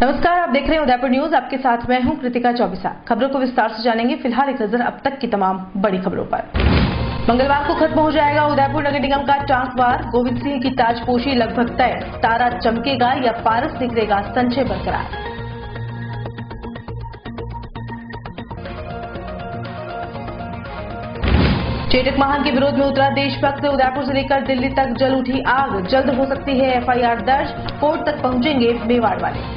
नमस्कार, आप देख रहे हैं उदयपुर न्यूज। आपके साथ मैं हूं कृतिका चौबीसा। खबरों को विस्तार से जानेंगे। फिलहाल एक नजर अब तक की तमाम बड़ी खबरों पर। मंगलवार को खत्म हो जाएगा उदयपुर नगर निगम का टांकवार। गोविंद सिंह की ताजपोशी लगभग तय। तारा चमकेगा या पारस निकलेगा, संशय बरकरार। चेतक महान के विरोध में उतरा देशभक्त। उदयपुर से लेकर दिल्ली तक जल उठी आग। जल्द हो सकती है एफआईआर दर्ज। कोर्ट तक पहुंचेंगे मेवाड़ वाले।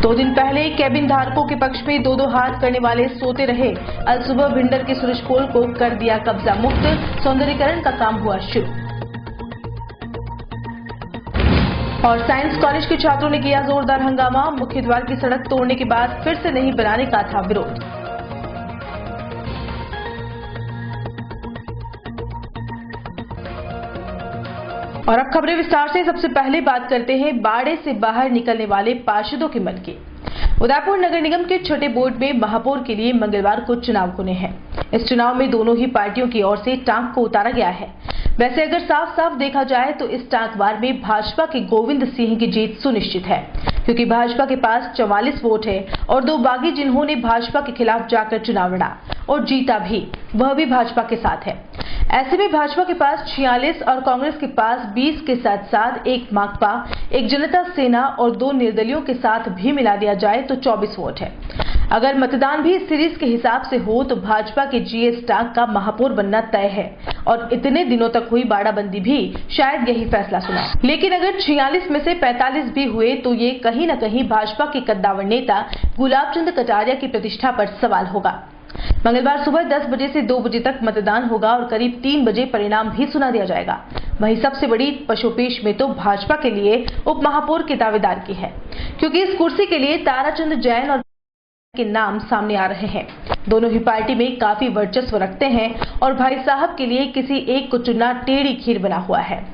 2 दिन पहले केबिन धारकों के पक्ष में दो हाथ करने वाले सोते रहे। अल सुबह भिंडर के सुरेश पोल को कर दिया कब्जा मुक्त। सौंदर्यीकरण का काम हुआ शुरू। और साइंस कॉलेज के छात्रों ने किया जोरदार हंगामा। मुख्य द्वार की सड़क तोड़ने के बाद फिर से नहीं बनाने का था विरोध। और अब खबरें विस्तार से। सबसे पहले बात करते हैं बाड़े से बाहर निकलने वाले पार्षदों के मन की। उदयपुर नगर निगम के छठे बोर्ड में महापौर के लिए मंगलवार को चुनाव होने हैं। इस चुनाव में दोनों ही पार्टियों की ओर से टांक को उतारा गया है। वैसे अगर साफ साफ देखा जाए तो इस टांकवार में भाजपा के गोविंद सिंह की जीत सुनिश्चित है, क्योंकि भाजपा के पास 44 वोट है और 2 बागी जिन्होंने भाजपा के खिलाफ जाकर चुनाव लड़ा और जीता भी, वह भी भाजपा के साथ है। ऐसे में भाजपा के पास 46 और कांग्रेस के पास 20 के साथ साथ एक माकपा, एक जनता सेना और 2 निर्दलियों के साथ भी मिला दिया जाए तो 24 वोट है। अगर मतदान भी इस सीरीज के हिसाब से हो तो भाजपा के जीएस टांक का महापौर बनना तय है और इतने दिनों तक हुई बाड़ाबंदी भी शायद यही फैसला सुनाए। लेकिन अगर 46 में से 45 भी हुए तो ये कहीं न कहीं भाजपा के कद्दावर नेता गुलाब चंद कटारिया की प्रतिष्ठा पर सवाल होगा। मंगलवार सुबह 10 बजे से 2 बजे तक मतदान होगा और करीब 3 बजे परिणाम भी सुना दिया जाएगा। वहीं सबसे बड़ी पशुपेश में तो भाजपा के लिए उप महापौर के दावेदार की है, क्योंकि इस कुर्सी के लिए ताराचंद जैन और के नाम सामने आ रहे हैं। दोनों ही पार्टी में काफी वर्चस्व रखते हैं और भाई साहब के लिए किसी एक को चुनना टेढ़ी खीर बना हुआ है।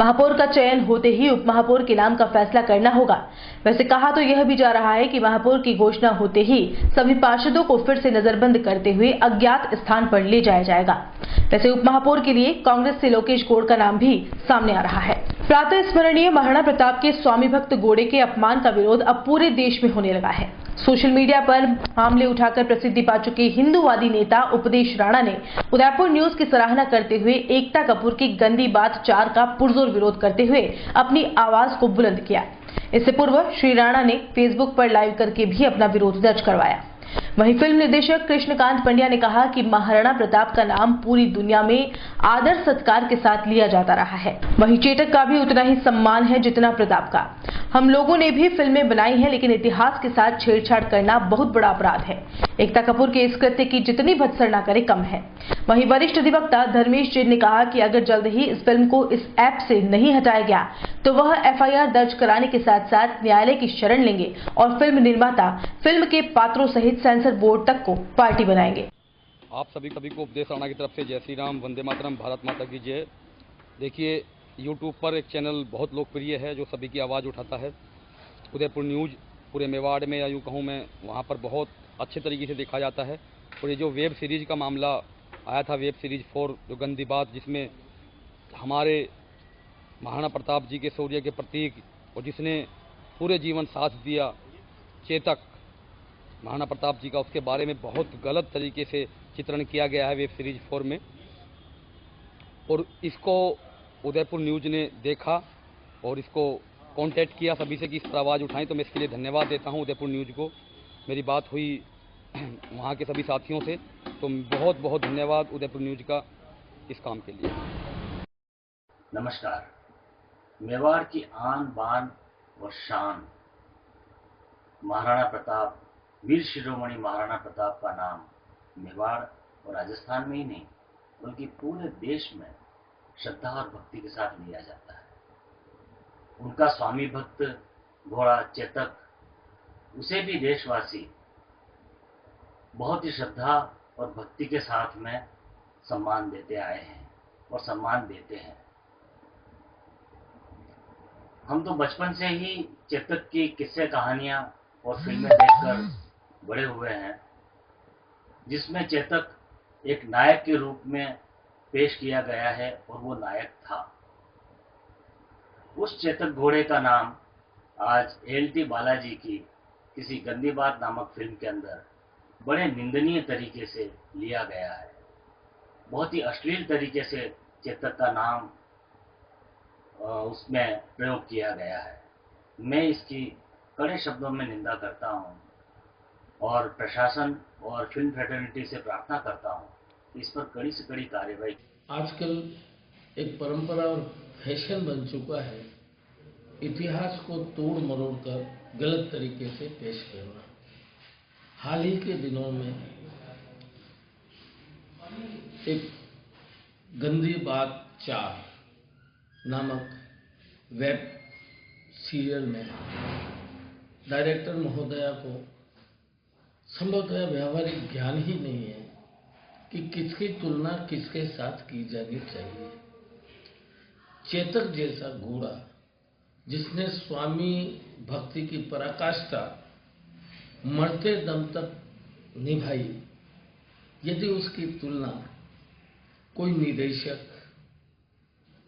महापौर का चयन होते ही उप महापौर के नाम का फैसला करना होगा। वैसे कहा तो यह भी जा रहा है कि महापौर की घोषणा होते ही सभी पार्षदों को फिर से नजरबंद करते हुए अज्ञात स्थान पर ले जाया जाएगा। वैसे उप महापौर के लिए कांग्रेस से लोकेश गौड़ का नाम भी सामने आ रहा है। प्रातः स्मरणीय महाराणा प्रताप के स्वामी भक्त गोड़े के अपमान का विरोध अब पूरे देश में होने लगा है। सोशल मीडिया पर मामले उठाकर प्रसिद्धि पा चुके हिंदूवादी नेता उपदेश राणा ने उदयपुर न्यूज की सराहना करते हुए एकता कपूर की गंदी बात 4 का पुरजोर विरोध करते हुए अपनी आवाज को बुलंद किया। इससे पूर्व श्री राणा ने फेसबुक पर लाइव करके भी अपना विरोध दर्ज करवाया। वहीं फिल्म निर्देशक कृष्णकांत पंड्या ने कहा कि महाराणा प्रताप का नाम पूरी दुनिया में आदर सत्कार के साथ लिया जाता रहा है। वहीं चेतक का भी उतना ही सम्मान है जितना प्रताप का। हम लोगों ने भी फिल्में बनाई हैं, लेकिन इतिहास के साथ छेड़छाड़ करना बहुत बड़ा अपराध है। एकता कपूर के इस कृत्य की जितनी भत्सना करे कम है। वहीं वरिष्ठ अधिवक्ता धर्मेश जैन ने कहा कि अगर जल्द ही इस फिल्म को इस ऐप से नहीं हटाया गया तो वह एफआईआर दर्ज कराने के साथ साथ न्यायालय की शरण लेंगे और फिल्म निर्माता, फिल्म के पात्रों सहित सेंसर बोर्ड तक को पार्टी बनाएंगे। आप सभी को उपदेश राणा की तरफ से जय श्री राम, वंदे मातरम, भारत माता की जय। देखिए, यूट्यूब पर एक चैनल बहुत लोकप्रिय है जो सभी की आवाज़ उठाता है। उदयपुर न्यूज पूरे मेवाड़ में, या यूँ कहूँ मैं, वहाँ पर बहुत अच्छे तरीके से देखा जाता है। और ये जो वेब सीरीज़ का मामला आया था, वेब सीरीज़ 4 जो गंदी बात, जिसमें हमारे महाराणा प्रताप जी के शौर्य के प्रतीक और जिसने पूरे जीवन साथ दिया, चेतक महाराणा प्रताप जी का, उसके बारे में बहुत गलत तरीके से चित्रण किया गया है वेब सीरीज 4 में। और इसको उदयपुर न्यूज ने देखा और इसको कांटेक्ट किया सभी से कि इस पर आवाज़ उठाएं, तो मैं इसके लिए धन्यवाद देता हूं उदयपुर न्यूज को। मेरी बात हुई वहां के सभी साथियों से, तो बहुत बहुत धन्यवाद उदयपुर न्यूज का इस काम के लिए। नमस्कार। मेवाड़ की आन बान और शान महाराणा प्रताप, वीर शिरोमणि महाराणा प्रताप का नाम मेवाड़ और राजस्थान में ही नहीं बल्कि पूरे देश में श्रद्धा और भक्ति के साथ लिया जाता है। उनका स्वामी भक्त घोड़ा चेतक, उसे भी देशवासी बहुत ही श्रद्धा और भक्ति के साथ में सम्मान देते आए हैं और सम्मान देते हैं। हम तो बचपन से ही चेतक की किस्से कहानियां और फिल्में देखकर बड़े हुए हैं, जिसमें चेतक एक नायक के रूप में पेश किया गया है और वो नायक था। उस चेतक घोड़े का नाम आज एल.टी. बालाजी की किसी गंदी बात नामक फिल्म के अंदर बड़े निंदनीय तरीके से लिया गया है। बहुत ही अश्लील तरीके से चेतक का नाम उसमें प्रयोग किया गया है। मैं इसकी कड़े शब्दों में निंदा करता हूं और प्रशासन और फिल्म फ्रेटर्निटी से प्रार्थना करता हूं कि इस पर कड़ी से कड़ी कार्रवाई। आजकल एक परंपरा और फैशन बन चुका है इतिहास को तोड़ मरोड़ कर गलत तरीके से पेश करना। हाल ही के दिनों में एक गंदी बात 4 नामक वेब सीरियल में डायरेक्टर महोदया को संभवतः व्यावहारिक ज्ञान ही नहीं है कि किसकी तुलना किसके साथ की जानी चाहिए। चेतक जैसा घोड़ा जिसने स्वामी भक्ति की पराकाष्ठा मरते दम तक निभाई, यदि उसकी तुलना कोई निदेशक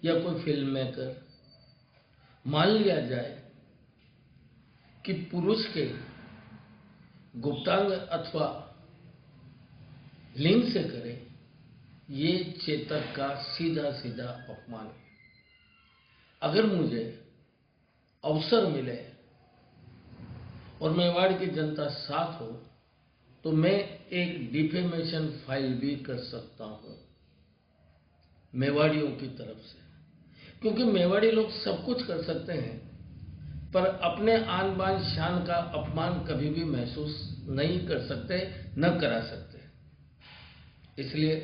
या कोई फिल्म मेकर मान लिया जाए कि पुरुष के गुप्तांग अथवा लिंग से करे, ये चेतक का सीधा सीधा अपमान है। अगर मुझे अवसर मिले और मेवाड़ की जनता साथ हो तो मैं एक डिफेमेशन फाइल भी कर सकता हूं मेवाड़ियों की तरफ से, क्योंकि मेवाड़ी लोग सब कुछ कर सकते हैं पर अपने आन बान शान का अपमान कभी भी महसूस नहीं कर सकते, न करा सकते। इसलिए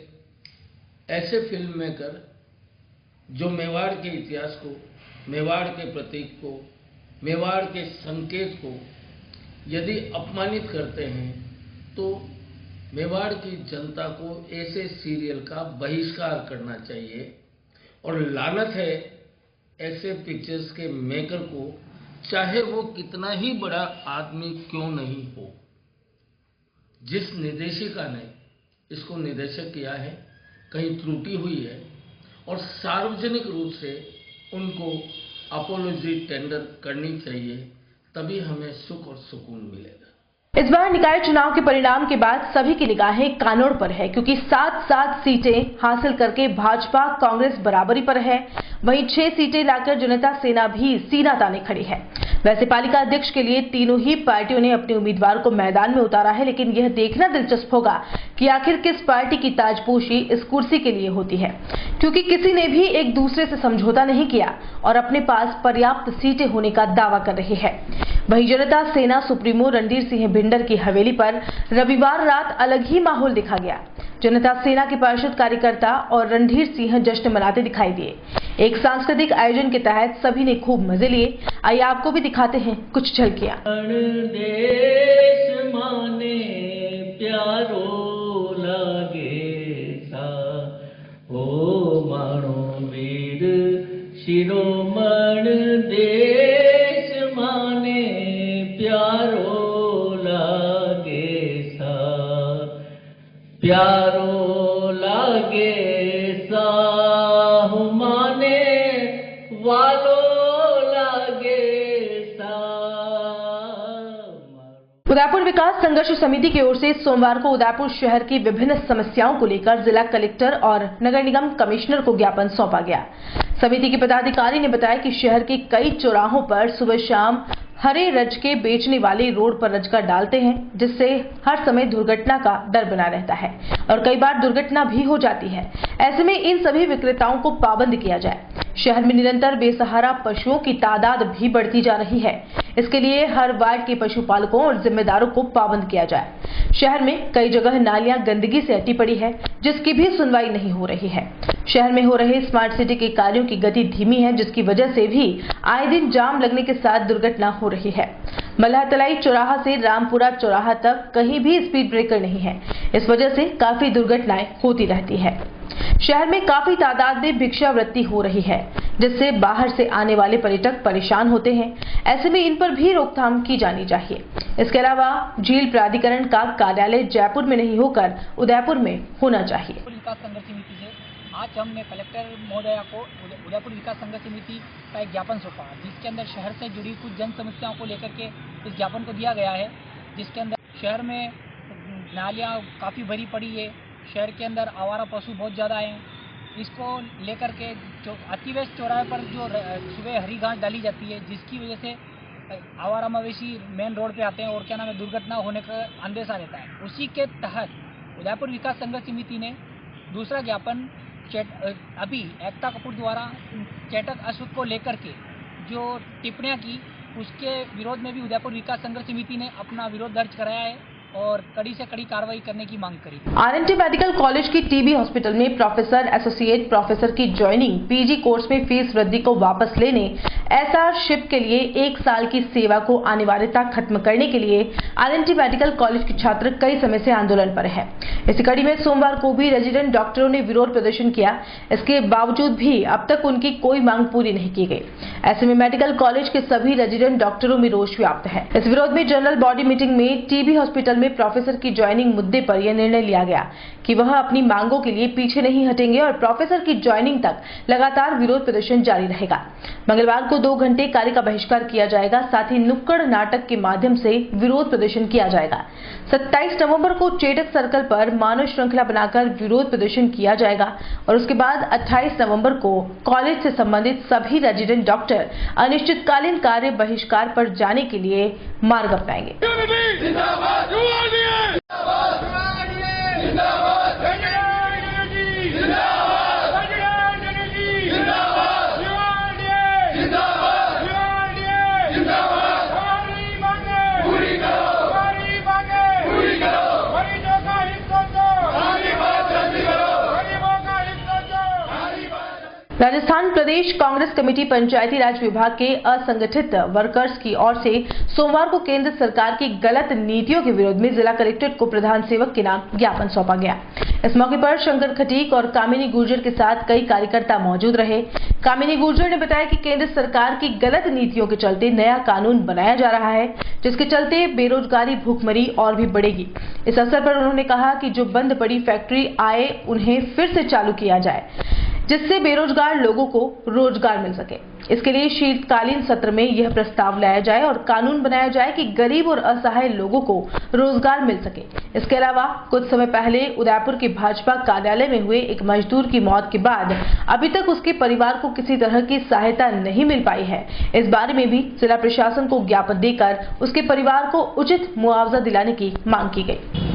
ऐसे फिल्म मेकर जो मेवाड़ के इतिहास को, मेवाड़ के प्रतीक को, मेवाड़ के संकेत को यदि अपमानित करते हैं तो मेवाड़ की जनता को ऐसे सीरियल का बहिष्कार करना चाहिए। और लानत है ऐसे पिक्चर्स के मेकर को, चाहे वो कितना ही बड़ा आदमी क्यों नहीं हो। जिस निर्देशिका ने इसको निर्देशित किया है कहीं त्रुटि हुई है और सार्वजनिक रूप से उनको अपोलॉजी टेंडर करनी चाहिए, तभी हमें सुख और सुकून मिलेगा। इस बार निकाय चुनाव के परिणाम के बाद सभी की निगाहें कानोड़ पर है, क्योंकि 7 सीटें हासिल करके भाजपा कांग्रेस बराबरी पर है, वहीं 6 सीटें लाकर जनता सेना भी सीना ताने खड़ी है। वैसे पालिका अध्यक्ष के लिए तीनों ही पार्टियों ने अपने उम्मीदवार को मैदान में उतारा है, लेकिन यह देखना दिलचस्प होगा कि आखिर किस पार्टी की ताजपोशी इस कुर्सी के लिए होती है, क्योंकि किसी ने भी एक दूसरे से समझौता नहीं किया और अपने पास पर्याप्त सीटें होने का दावा कर रही है। वहीं जनता सेना सुप्रीमो रणधीर सिंह भिंडर की हवेली पर रविवार रात अलग ही माहौल दिखा गया। जनता सेना के पार्षद, कार्यकर्ता और रणधीर सिंह जश्न मनाते दिखाई दिए। एक सांस्कृतिक आयोजन के तहत सभी ने खूब मजे लिए। आइए आपको भी दिखाते हैं कुछ झलकियां। देश माने प्यारो लागे सा, ओ मानो वीर शिरोमण देश माने प्यारो लागे सा, प्यारो लागे सा माने वालो लागे सा। उदयपुर विकास संघर्ष समिति की ओर से सोमवार को उदयपुर शहर की विभिन्न समस्याओं को लेकर जिला कलेक्टर और नगर निगम कमिश्नर को ज्ञापन सौंपा गया। समिति के पदाधिकारी ने बताया कि शहर के कई चौराहों पर सुबह शाम हरे रजके बेचने वाले रोड पर रजका डालते हैं, जिससे हर समय दुर्घटना का डर बना रहता है और कई बार दुर्घटना भी हो जाती है। ऐसे में इन सभी विक्रेताओं को पाबंद किया जाए। शहर में निरंतर बेसहारा पशुओं की तादाद भी बढ़ती जा रही है। इसके लिए हर वार्ड के पशुपालकों और जिम्मेदारों को पाबंद किया जाए। शहर में कई जगह नालियां गंदगी से अटी पड़ी है, जिसकी भी सुनवाई नहीं हो रही है। शहर में हो रहे स्मार्ट सिटी के कार्यों की गति धीमी है, जिसकी वजह से भी आए दिन जाम लगने के साथ दुर्घटना हो रही है। मल्लातलाई चौराहा से रामपुरा चौराहा तक कहीं भी स्पीड ब्रेकर नहीं है। इस वजह से काफी दुर्घटनाएं होती रहती है। शहर में काफी तादाद में भिक्षावृत्ति हो रही है, जिससे बाहर से आने वाले पर्यटक परेशान होते हैं। ऐसे में इन पर भी रोकथाम की जानी चाहिए। इसके अलावा झील प्राधिकरण का कार्यालय जयपुर में नहीं होकर उदयपुर में होना चाहिए। विकास संघर्ष समिति से आज हमने कलेक्टर महोदया को उदयपुर विकास संघर्ष समिति का एक ज्ञापन सौंपा, जिसके अंदर शहर से जुड़ी कुछ जन समस्याओं को लेकर के इस ज्ञापन को दिया गया है। जिसके अंदर शहर में नालियाँ काफ़ी भरी पड़ी है, शहर के अंदर आवारा पशु बहुत ज़्यादा हैं। इसको लेकर के जो अतिवेश चौराहे पर जो सुबह हरी घास डाली जाती है, जिसकी वजह से आवारा मवेशी मेन रोड पे आते हैं और क्या नाम है, दुर्घटना होने का अंदेशा रहता है। उसी के तहत उदयपुर विकास संघर्ष समिति ने दूसरा ज्ञापन अभी एकता कपूर द्वारा चेतक अश्व को लेकर के जो टिप्पणियां की, उसके विरोध में भी उदयपुर विकास संघर्ष समिति ने अपना विरोध दर्ज कराया है और कड़ी से कड़ी कार्रवाई करने की मांग करी। आरएनटी मेडिकल कॉलेज की टीबी हॉस्पिटल में प्रोफेसर एसोसिएट प्रोफेसर की ज्वाइनिंग पीजी कोर्स में फीस वृद्धि को वापस लेने, एसआरशिप के लिए 1 साल की सेवा को अनिवार्यता खत्म करने के लिए आरएनटी मेडिकल कॉलेज के छात्र कई समय से आंदोलन पर है। इसी कड़ी में सोमवार को भी रेजिडेंट डॉक्टरों ने विरोध प्रदर्शन किया। इसके बावजूद भी अब तक उनकी कोई मांग पूरी नहीं की गई। ऐसे में मेडिकल कॉलेज के सभी रेजिडेंट डॉक्टरों में रोष व्याप्त है। इस विरोध में जनरल बॉडी मीटिंग में टीबी हॉस्पिटल में प्रोफेसर की ज्वाइनिंग मुद्दे पर यह निर्णय लिया गया कि वह अपनी मांगों के लिए पीछे नहीं हटेंगे और प्रोफेसर की ज्वाइनिंग तक लगातार विरोध प्रदर्शन जारी रहेगा। मंगलवार को 2 घंटे कार्य का बहिष्कार किया जाएगा। साथ ही नुक्कड़ नाटक के माध्यम से विरोध प्रदर्शन किया जाएगा। 27 नवंबर को चेतक सर्कल पर मानव श्रृंखला बनाकर विरोध प्रदर्शन किया जाएगा और उसके बाद 28 नवंबर को कॉलेज से संबंधित सभी रेजिडेंट डॉक्टर अनिश्चितकालीन कार्य बहिष्कार पर जाने के लिए मार्ग अपनाएंगे। राजस्थान प्रदेश कांग्रेस कमेटी पंचायती राज विभाग के असंगठित वर्कर्स की ओर से सोमवार को केंद्र सरकार की गलत नीतियों के विरोध में जिला कलेक्ट्रेट को प्रधान सेवक के नाम ज्ञापन सौंपा गया। इस मौके पर शंकर खटीक और कामिनी गुर्जर के साथ कई कार्यकर्ता मौजूद रहे। कामिनी गुर्जर ने बताया कि केंद्र सरकार की गलत नीतियों के चलते नया कानून बनाया जा रहा है, जिसके चलते बेरोजगारी भूखमरी और भी बढ़ेगी। इस अवसर पर उन्होंने कहा कि जो बंद पड़ी फैक्ट्री आए उन्हें फिर से चालू किया जाए, जिससे बेरोजगार लोगों को रोजगार मिल सके। इसके लिए शीतकालीन सत्र में यह प्रस्ताव लाया जाए और कानून बनाया जाए कि गरीब और असहाय लोगों को रोजगार मिल सके। इसके अलावा कुछ समय पहले उदयपुर के भाजपा कार्यालय में हुए एक मजदूर की मौत के बाद अभी तक उसके परिवार को किसी तरह की सहायता नहीं मिल पाई है। इस बारे में भी जिला प्रशासन को ज्ञापन देकर उसके परिवार को उचित मुआवजा दिलाने की मांग की गई।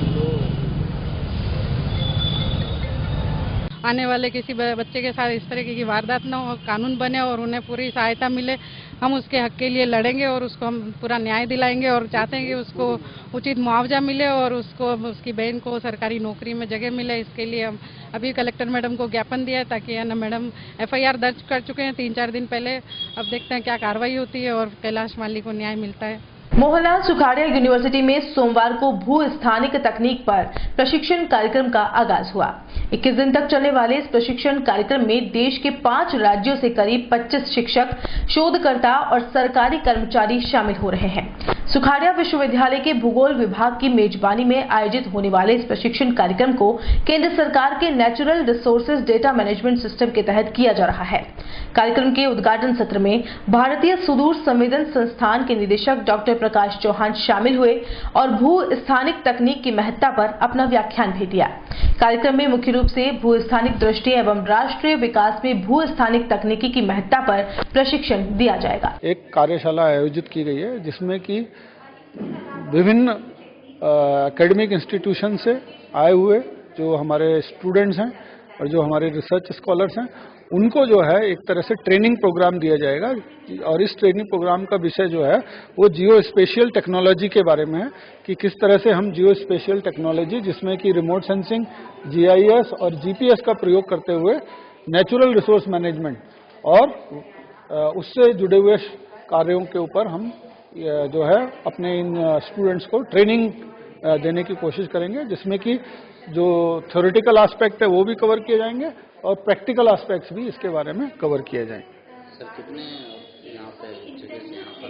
आने वाले किसी बच्चे के साथ इस तरीके की वारदात न हो, कानून बने और उन्हें पूरी सहायता मिले। हम उसके हक के लिए लड़ेंगे और उसको हम पूरा न्याय दिलाएंगे और चाहते हैं कि उसको उचित मुआवजा मिले और उसको उसकी बहन को सरकारी नौकरी में जगह मिले। इसके लिए हम अभी कलेक्टर मैडम को ज्ञापन दिया है ताकि है ना मैडम FIR दर्ज कर चुके हैं 3-4 दिन पहले। अब देखते हैं क्या कार्रवाई होती है और कैलाश माली को न्याय मिलता है। मोहनलाल सुखाड़िया यूनिवर्सिटी में सोमवार को भू स्थानिक तकनीक पर प्रशिक्षण कार्यक्रम का आगाज हुआ। 21 दिन तक चलने वाले इस प्रशिक्षण कार्यक्रम में देश के 5 राज्यों से करीब 25 शिक्षक, शोधकर्ता और सरकारी कर्मचारी शामिल हो रहे हैं। सुखाड़िया विश्वविद्यालय के भूगोल विभाग की मेजबानी में आयोजित होने वाले इस प्रशिक्षण कार्यक्रम को केंद्र सरकार के natural resources data management system के तहत किया जा रहा है। कार्यक्रम के उद्घाटन सत्र में भारतीय सुदूर संवेदन संस्थान के निदेशक डॉक्टर प्रकाश चौहान शामिल हुए और भू स्थानिक तकनीक की महत्ता पर अपना व्याख्यान भी दिया। कार्यक्रम में मुख्य रूप से भू स्थानिक दृष्टि एवं राष्ट्रीय विकास में भू स्थानिक तकनीकी की महत्ता पर प्रशिक्षण दिया जाएगा। एक कार्यशाला आयोजित की गई है जिसमें कि विभिन्न एकेडमिक इंस्टीट्यूशन से आए हुए जो हमारे स्टूडेंट्स हैं और जो हमारे रिसर्च स्कॉलर्स हैं उनको जो है एक तरह से ट्रेनिंग प्रोग्राम दिया जाएगा और इस ट्रेनिंग प्रोग्राम का विषय जो है वो जियो स्पेशियल टेक्नोलॉजी के बारे में है कि किस तरह से हम जियो स्पेशियल टेक्नोलॉजी जिसमें कि रिमोट सेंसिंग, GIS और GPS का प्रयोग करते हुए नेचुरल रिसोर्स मैनेजमेंट और उससे जुड़े हुए कार्यों के ऊपर हम जो है अपने इन स्टूडेंट्स को ट्रेनिंग देने की कोशिश करेंगे, जिसमें कि जो थ्योरेटिकल एस्पेक्ट है वो भी कवर किए जाएंगे और प्रैक्टिकल एस्पेक्ट्स भी इसके बारे में कवर किए जाएंगे। सर कितने यहाँ पे जगह से यहाँ पर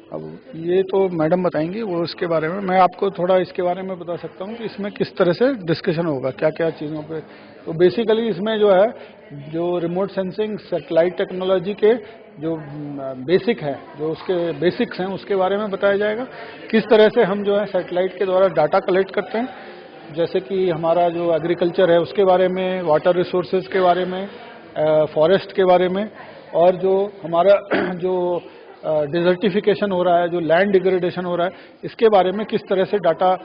अब ये तो मैडम बताएंगी वो इसके बारे में। मैं आपको थोड़ा इसके बारे में बता सकता हूँ कि इसमें किस तरह से डिस्कशन होगा, क्या क्या चीज़ों पे। तो बेसिकली इसमें जो है, जो रिमोट सेंसिंग सैटेलाइट टेक्नोलॉजी के जो बेसिक है, जो उसके बेसिक्स हैं, उसके बारे में बताया जाएगा। किस तरह से हम जो है सैटेलाइट के द्वारा डाटा कलेक्ट करते हैं, जैसे कि हमारा जो एग्रीकल्चर है उसके बारे में, वाटर रिसोर्सेज के बारे में, फॉरेस्ट के बारे में, और जो हमारा जो डिजर्टिफिकेशन हो रहा है, जो लैंड डिग्रेडेशन हो रहा है, इसके बारे में किस तरह से डाटा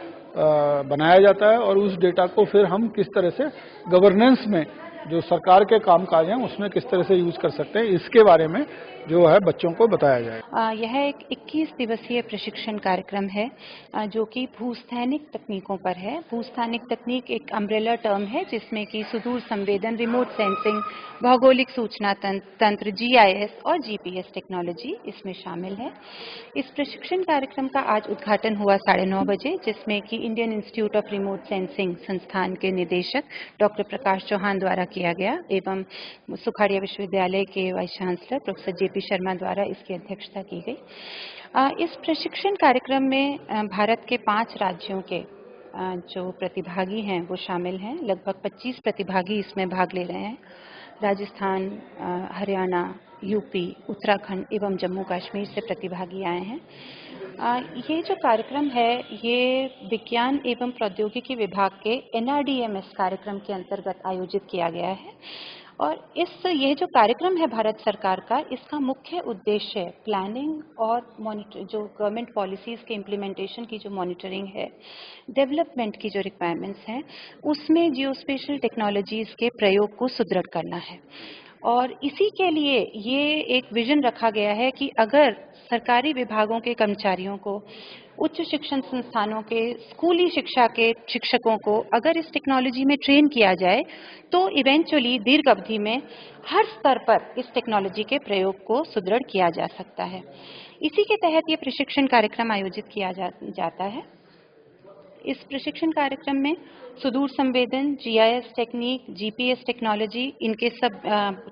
बनाया जाता है, और उस डेटा को फिर हम किस तरह से गवर्नेंस में, जो सरकार के कामकाज हैं उसमें किस तरह से यूज कर सकते हैं, इसके बारे में जो है बच्चों को बताया जाए। यह एक 21 दिवसीय प्रशिक्षण कार्यक्रम है जो कि भूस्थैनिक तकनीकों पर है। भूस्थैनिक तकनीक एक अम्ब्रेला टर्म है जिसमें कि सुदूर संवेदन, रिमोट सेंसिंग, भौगोलिक सूचना तंत्र, GIS और GPS टेक्नोलॉजी इसमें शामिल है। इस प्रशिक्षण कार्यक्रम का आज उद्घाटन हुआ 9:30 बजे, जिसमें कि Indian institute of remote sensing संस्थान के निदेशक डॉक्टर प्रकाश चौहान द्वारा किया गया एवं सुखाड़िया विश्वविद्यालय के vice chancellor professor JP Sharma द्वारा इसकी अध्यक्षता की गई। इस प्रशिक्षण कार्यक्रम में भारत के 5 राज्यों के जो प्रतिभागी हैं वो शामिल हैं। लगभग 25 प्रतिभागी इसमें भाग ले रहे हैं। राजस्थान, हरियाणा, UP, उत्तराखंड एवं जम्मू कश्मीर से प्रतिभागी आए हैं। ये जो कार्यक्रम है ये विज्ञान एवं प्रौद्योगिकी विभाग के NRDMS कार्यक्रम के अंतर्गत आयोजित किया गया है। और ये जो कार्यक्रम है भारत सरकार का, इसका मुख्य उद्देश्य प्लानिंग और जो गवर्नमेंट पॉलिसीज़ के इम्प्लीमेंटेशन की जो मॉनिटरिंग है, डेवलपमेंट की जो रिक्वायरमेंट्स हैं, उसमें जियोस्पेशल टेक्नोलॉजीज़ के प्रयोग को सुदृढ़ करना है। और इसी के लिए ये एक विजन रखा गया है कि अगर सरकारी विभागों के कर्मचारियों को, उच्च शिक्षण संस्थानों के स्कूली शिक्षा के शिक्षकों को अगर इस टेक्नोलॉजी में ट्रेन किया जाए तो इवेंचुअली दीर्घ अवधि में हर स्तर पर इस टेक्नोलॉजी के प्रयोग को सुदृढ़ किया जा सकता है। इसी के तहत ये प्रशिक्षण कार्यक्रम आयोजित किया जाता है। इस प्रशिक्षण कार्यक्रम में सुदूर संवेदन, GIS टेक्निक, GPS टेक्नोलॉजी, इनके सब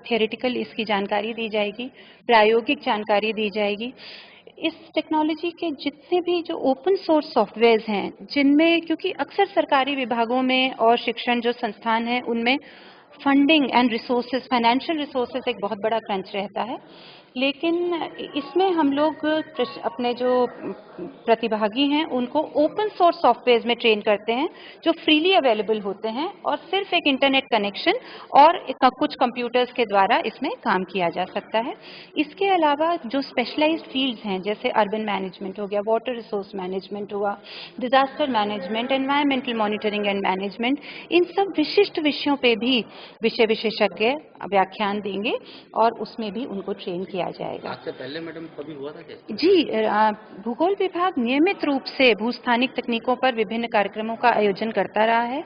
थियोरेटिकल इसकी जानकारी दी जाएगी, प्रायोगिक जानकारी दी जाएगी। इस टेक्नोलॉजी के जितने भी जो ओपन सोर्स सॉफ्टवेयर्स हैं, जिनमें क्योंकि अक्सर सरकारी विभागों में और शिक्षण जो संस्थान हैं उनमें funding and resources, financial resources एक बहुत बड़ा क्रंच रहता है, लेकिन इसमें हम लोग अपने जो प्रतिभागी हैं उनको ओपन सोर्स सॉफ्टवेयर में ट्रेन करते हैं जो फ्रीली अवेलेबल होते हैं, और सिर्फ एक इंटरनेट कनेक्शन और कुछ कंप्यूटर्स के द्वारा इसमें काम किया जा सकता है। इसके अलावा जो स्पेशलाइज्ड फील्ड्स हैं, जैसे अर्बन मैनेजमेंट हो गया, वाटर रिसोर्स मैनेजमेंट हुआ, disaster management, environmental monitoring and management, इन सब विशिष्ट विषयों पे भी विषय विशेषज्ञ व्याख्यान देंगे और उसमें भी उनको ट्रेन किया जाएगा। आज से पहले मैडम कभी हुआ था क्या? जी, भूगोल विभाग नियमित रूप से भूस्थानिक तकनीकों पर विभिन्न कार्यक्रमों का आयोजन करता रहा है,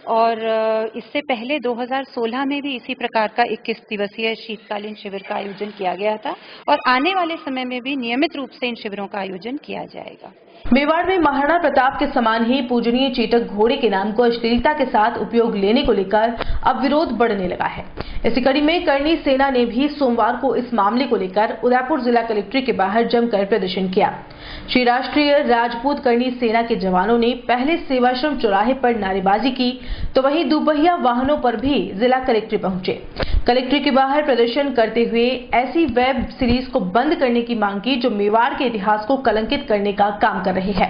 और इससे पहले 2016 में भी इसी प्रकार का 21 दिवसीय शीतकालीन शिविर का आयोजन किया गया था, और आने वाले समय में भी नियमित रूप से इन शिविरों का आयोजन किया जाएगा। मेवाड़ में महाराणा प्रताप के समान ही पूजनीय चेतक घोड़े के नाम को अश्लीलता के साथ उपयोग लेने को लेकर अब विरोध बढ़ने लगा है। इसी कड़ी में करनी सेना ने भी सोमवार को इस मामले को लेकर उदयपुर जिला कलेक्ट्रेट के बाहर जमकर प्रदर्शन किया। श्री राष्ट्रीय राजपूत करनी सेना के जवानों ने पहले सेवाश्रम चौराहे पर नारेबाजी की, तो वहीं दुपहिया वाहनों पर भी जिला कलेक्ट्रेट पहुंचे। कलेक्ट्रेट के बाहर प्रदर्शन करते हुए ऐसी वेब सीरीज को बंद करने की मांग की जो मेवाड़ के इतिहास को कलंकित करने का काम कर रही है।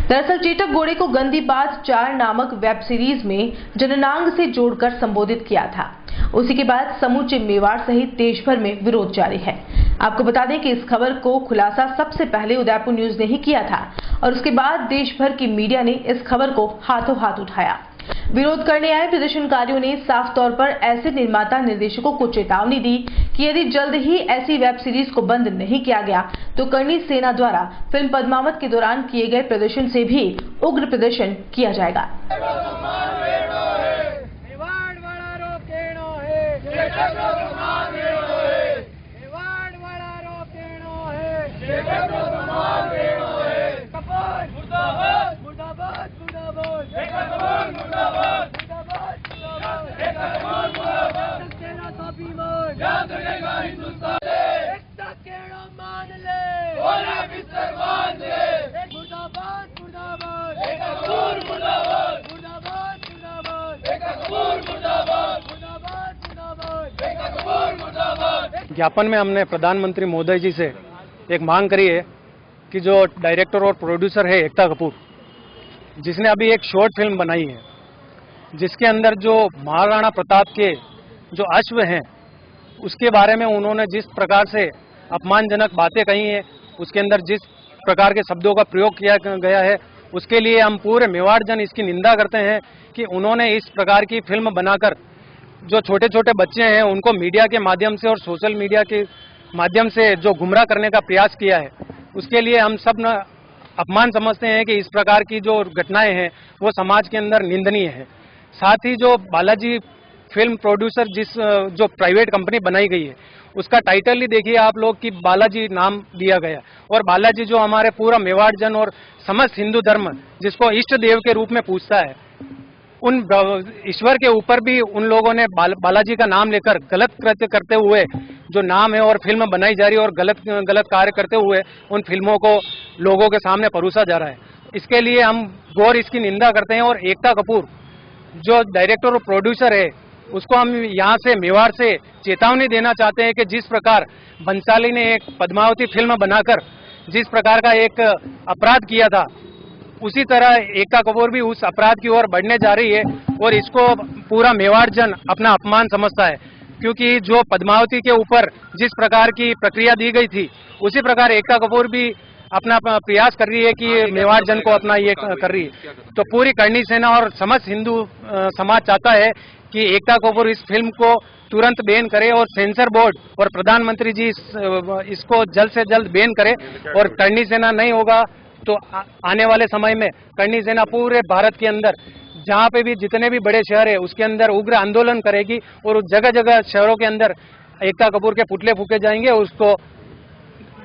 दरअसल चेतक घोड़े को गंदी बात 4 नामक वेब सीरीज में जननांग से जोड़कर संबोधित किया था। उसी के बाद समूचे मेवाड़ सहित देश भर में विरोध जारी है। आपको बता दें कि इस खबर को खुलासा सबसे पहले उदयपुर न्यूज ने ही किया था, और उसके बाद देश भर की मीडिया ने इस खबर को हाथों हाथ उठाया। विरोध करने आए प्रदर्शनकारियों ने साफ तौर पर ऐसे निर्माता निर्देशकों को चेतावनी दी कि यदि जल्द ही ऐसी वेब सीरीज को बंद नहीं किया गया तो करनी सेना द्वारा फिल्म पद्मावत के दौरान किए गए प्रदर्शन से भी उग्र प्रदर्शन किया जाएगा। मान ले ज्ञापन में हमने प्रधानमंत्री महोदय जी से एक मांग करी है कि जो डायरेक्टर और प्रोड्यूसर है एकता कपूर, जिसने अभी एक शॉर्ट फिल्म बनाई है जिसके अंदर जो महाराणा प्रताप के जो अश्व हैं उसके बारे में उन्होंने जिस प्रकार से अपमानजनक बातें कही हैं, उसके अंदर जिस प्रकार के शब्दों का प्रयोग किया गया है, उसके लिए हम पूरे मेवाड़ जन इसकी निंदा करते हैं कि उन्होंने इस प्रकार की फिल्म बनाकर जो छोटे छोटे बच्चे हैं उनको मीडिया के माध्यम से और सोशल मीडिया के माध्यम से जो गुमराह करने का प्रयास किया है, उसके लिए हम सब न अपमान समझते हैं कि इस प्रकार की जो घटनाएं हैं वो समाज के अंदर निंदनीय है। साथ ही जो बालाजी फिल्म प्रोड्यूसर जो प्राइवेट कंपनी बनाई गई है उसका टाइटल ही देखिए आप लोग कि बालाजी नाम दिया गया, और बालाजी जो हमारे पूरा मेवाड़ जन और समस्त हिंदू धर्म जिसको इष्ट देव के रूप में पूजता है, उन ईश्वर के ऊपर भी उन लोगों ने बालाजी का नाम लेकर गलत कृत्य करते हुए जो नाम है और फिल्म बनाई जा रही है और गलत कार्य करते हुए उन फिल्मों को लोगों के सामने परोसा जा रहा है। इसके लिए हम गौर इसकी निंदा करते हैं और एकता कपूर जो डायरेक्टर और प्रोड्यूसर है उसको हम यहाँ से मेवाड़ से चेतावनी देना चाहते हैं कि जिस प्रकार बंसाली ने एक पद्मावती फिल्म बनाकर जिस प्रकार का एक अपराध किया था, उसी तरह एकता कपूर भी उस अपराध की ओर बढ़ने जा रही है और इसको पूरा मेवाड़ जन अपना अपमान समझता है, क्योंकि जो पद्मावती के ऊपर जिस प्रकार की प्रक्रिया दी गई थी उसी प्रकार एकता कपूर भी अपना प्रयास कर रही है कि मेवाड़ जन को अपना ये कर रही है। तो पूरी करणी सेना और समस्त हिंदू समाज चाहता है कि एकता कपूर इस फिल्म को तुरंत बैन करे और सेंसर बोर्ड और प्रधानमंत्री जी इसको जल्द से जल्द बैन करे, और करणी सेना नहीं होगा तो आने वाले समय में करणी सेना पूरे भारत के अंदर जहाँ पे भी जितने भी बड़े शहर है उसके अंदर उग्र आंदोलन करेगी और जगह जगह शहरों के अंदर एकता कपूर के पुतले फूके जाएंगे और उसको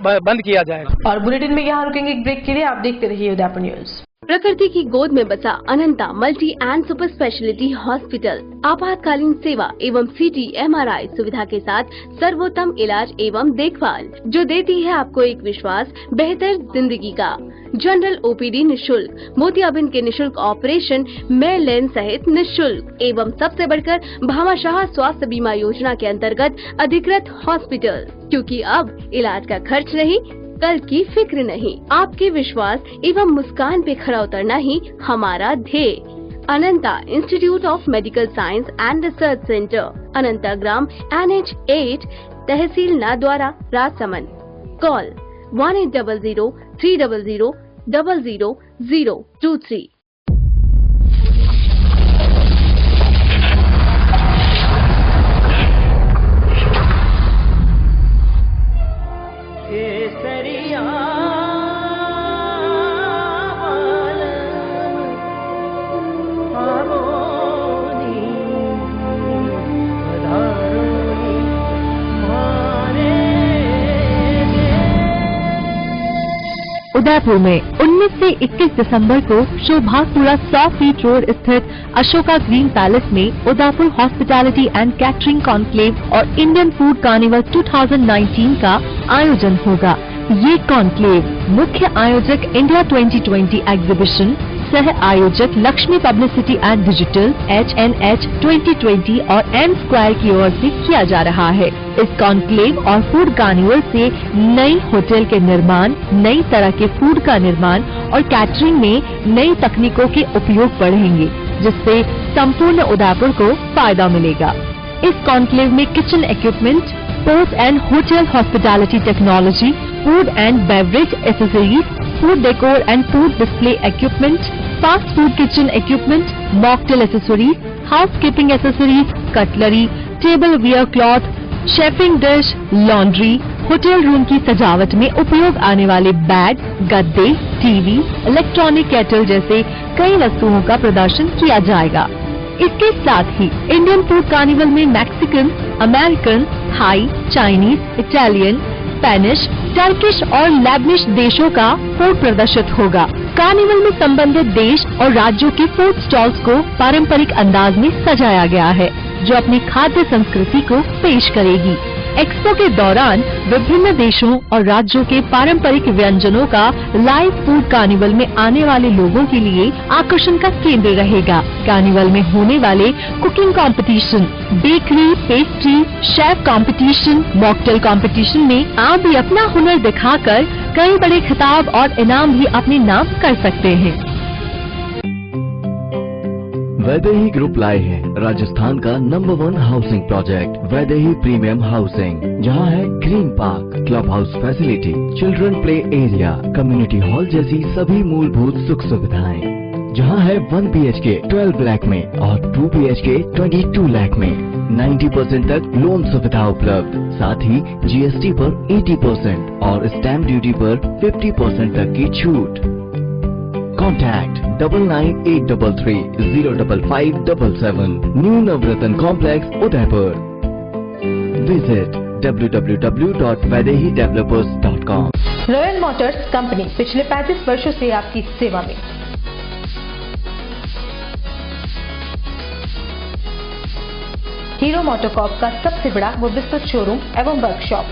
बंद किया जाएगा। और बुलेटिन में यहाँ रुकेंगे एक ब्रेक के लिए, आप देखते रहिए उदयपुर न्यूज। प्रकृति की गोद में बसा Ananta multi and super speciality hospital आपातकालीन सेवा एवं CT MRI सुविधा के साथ सर्वोत्तम इलाज एवं देखभाल जो देती है आपको एक विश्वास बेहतर जिंदगी का। जनरल OPD निशुल्क, मोतियाबिंद के निशुल्क ऑपरेशन मेल लेन सहित निशुल्क एवं सबसे बढ़कर भामाशाह स्वास्थ्य बीमा योजना के अंतर्गत अधिकृत हॉस्पिटल, क्योंकि अब इलाज का खर्च नहीं कल की फिक्र नहीं, आपके विश्वास एवं मुस्कान पे खरा उतरना ही हमारा ध्येय। Ananta institute of medical science and research centre, Ananta ग्राम NH 8 तहसील नाद्वारा राजसमंद। कॉल 1800-300-00023। उदयपुर में 19 से 21 दिसंबर को शोभापुरा 100 फीट रोड स्थित अशोका ग्रीन पैलेस में Udaipur hospitality and catering conclave और इंडियन फूड कार्निवल 2019 का आयोजन होगा। ये कॉन्क्लेव मुख्य आयोजक इंडिया 2020 एग्जीबिशन, सह आयोजक Lakshmi publicity and digital HNH 2020 और M स्क्वायर की ओर से किया जा रहा है। इस कॉन्क्लेव और फूड कार्निवल से नई होटल के निर्माण, नई तरह के फूड का निर्माण और कैटरिंग में नई तकनीकों के उपयोग बढ़ेंगे, जिससे संपूर्ण उदयपुर को फायदा मिलेगा। इस कॉन्क्लेव में kitchen equipment, port and hotel hospitality technology, food and beverage accessories, food decor and food display equipment, fast food kitchen equipment, mocktail accessories, housekeeping accessories, cutlery, table ware cloth, chafing dish, laundry, hotel room की सजावट में उपयोग आने वाले bed, गद्दे, TV, electronic kettle जैसे कई वस्तुओं का प्रदर्शन किया जाएगा। इसके साथ ही इंडियन फूड कार्निवल में Mexican, American, Thai, Chinese, Italian, Spanish, Turkish और लेबनिश देशों का फूड प्रदर्शित होगा। कार्निवल में संबंधित देश और राज्यों के फूड स्टॉल्स को पारंपरिक अंदाज में सजाया गया है, जो अपनी खाद्य संस्कृति को पेश करेगी। एक्सपो के दौरान विभिन्न देशों और राज्यों के पारंपरिक व्यंजनों का लाइव फूड कार्निवल में आने वाले लोगों के लिए आकर्षण का केंद्र रहेगा। कार्निवल में होने वाले cooking competition, bakery, pastry, chef competition, mocktail competition में आप भी अपना हुनर दिखाकर कई बड़े खिताब और इनाम भी अपने नाम कर सकते हैं। वैदेही ग्रुप लाए हैं राजस्थान का number 1 housing project Vaidehi premium housing, जहां है green park, club house facility, children play area, community hall जैसी सभी मूलभूत सुख सुविधाएं, जहां है 1 BHK 12 लाख में और 2 BHK 22 लाख में 90% तक लोन सुविधा उपलब्ध, साथ ही GST पर 80% और स्टैम्प ड्यूटी पर 50% तक की छूट। Contact 9983305577 New Navratna Complex, Udaipur. Visit www.vaidehidevelopers.com. Royal Motors company पिछले 35 वर्षों से आपकी सेवा में। हीरो मोटोकॉर्प का सबसे बड़ा व विस्तृत शोरूम एवं वर्कशॉप,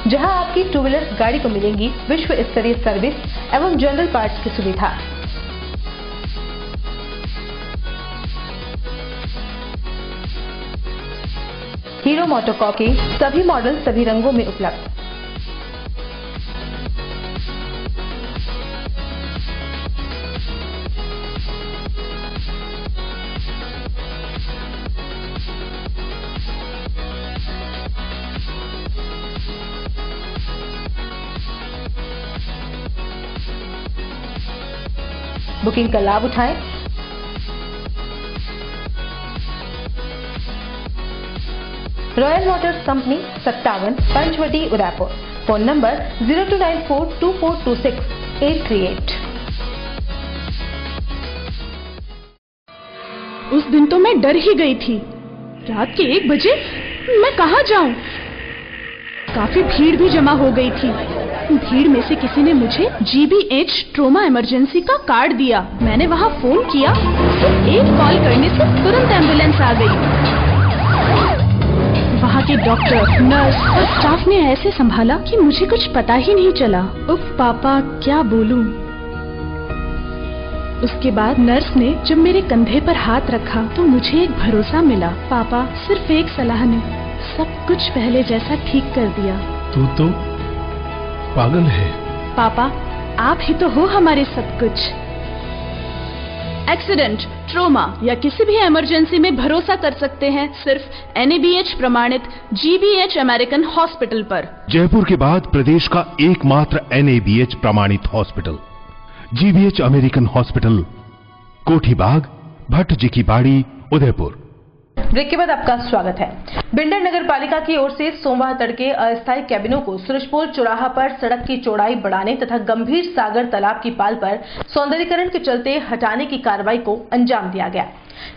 जहां आपकी 2 व्हीलर गाड़ी को मिलेंगी विश्व स्तरीय सर्विस एवं जनरल पार्ट्स की सुविधा। हीरो मोटोकॉर्प के सभी मॉडल सभी रंगों में उपलब्ध। बुकिंग का लाभ उठाएं। Royal Motors company 57 Panchwati Udaipur. Phone number 02942426-838। उस दिन तो मैं डर ही गई थी। रात के 1 बजे मैं कहाँ जाऊं? काफी भीड़ भी जमा हो गई थी। भीड़ में से किसी ने मुझे GBH ट्रोमा इमरजेंसी का कार्ड दिया। मैंने वहाँ फोन किया, सिर्फ एक कॉल करने से तुरंत एम्बुलेंस आ गई। वहाँ के डॉक्टर, नर्स और स्टाफ ने ऐसे संभाला कि मुझे कुछ पता ही नहीं चला। उफ पापा, क्या बोलूं। उसके बाद नर्स ने जब मेरे कंधे पर हाथ रखा तो मुझे एक भरोसा मिला। पापा, सिर्फ एक सलाह ने सब कुछ पहले जैसा ठीक कर दिया। तू तो पागल है। पापा, आप ही तो हो हमारे सब कुछ। एक्सीडेंट, ट्रोमा या किसी भी इमरजेंसी में भरोसा कर सकते हैं सिर्फ NABH प्रमाणित GBH अमेरिकन हॉस्पिटल पर। जयपुर के बाद प्रदेश का एकमात्र NABH प्रमाणित hospital GBH American hospital, Kothibagh, Bhatt ji की बाड़ी, उदयपुर। ब्रेक के बाद आपका स्वागत है। बिल्डर नगर पालिका की ओर से सोमवार तड़के अस्थायी कैबिनों को सूरजपोल चौराहा पर सड़क की चौड़ाई बढ़ाने तथा गंभीर सागर तालाब की पाल पर सौंदर्यीकरण के चलते हटाने की कार्रवाई को अंजाम दिया गया।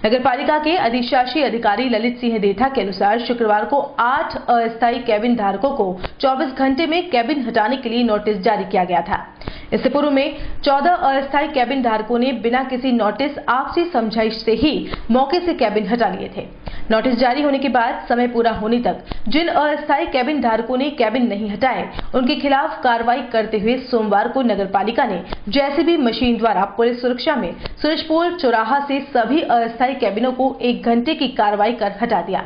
नगर पालिका के अधिशासी अधिकारी ललित सिंह देथा के अनुसार शुक्रवार को 8 अस्थायी कैबिन धारकों को 24 घंटे में कैबिन हटाने के लिए नोटिस जारी किया गया था। इससे पूर्व में 14 अस्थायी कैबिन धारकों ने बिना किसी नोटिस, आपसी समझाइश से ही मौके से कैबिन हटा लिए थे। नोटिस जारी होने के बाद समय पूरा होने तक जिन अस्थायी कैबिन धारकों ने कैबिन नहीं हटाए, उनके खिलाफ कार्रवाई करते हुए सोमवार को नगर पालिका ने JCB मशीन द्वारा पुलिस सुरक्षा में सूरजपोल चौराहा से सभी अस्थायी कैबिनों को 1 घंटे की कार्रवाई कर हटा दिया।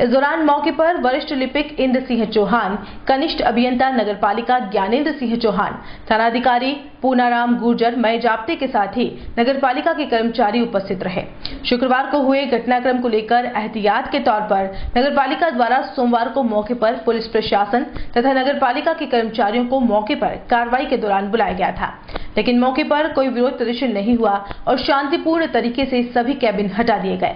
इस दौरान मौके पर वरिष्ठ लिपिक इंद्र सिंह चौहान, कनिष्ठ अभियंता नगर पालिका ज्ञानेंद्र सिंह चौहान, थानाधिकारी पूनाराम गुर्जर, मय जाप्ते के साथ ही नगर पालिका के कर्मचारी उपस्थित रहे। शुक्रवार को हुए घटनाक्रम को लेकर एहतियात के तौर पर नगर पालिका द्वारा सोमवार को मौके पर पुलिस प्रशासन तथा नगर पालिका के कर्मचारियों को मौके पर कार्रवाई के दौरान बुलाया गया था, लेकिन मौके पर कोई विरोध प्रदर्शन नहीं हुआ और शांतिपूर्ण तरीके से सभी कैबिन हटा दिए गए।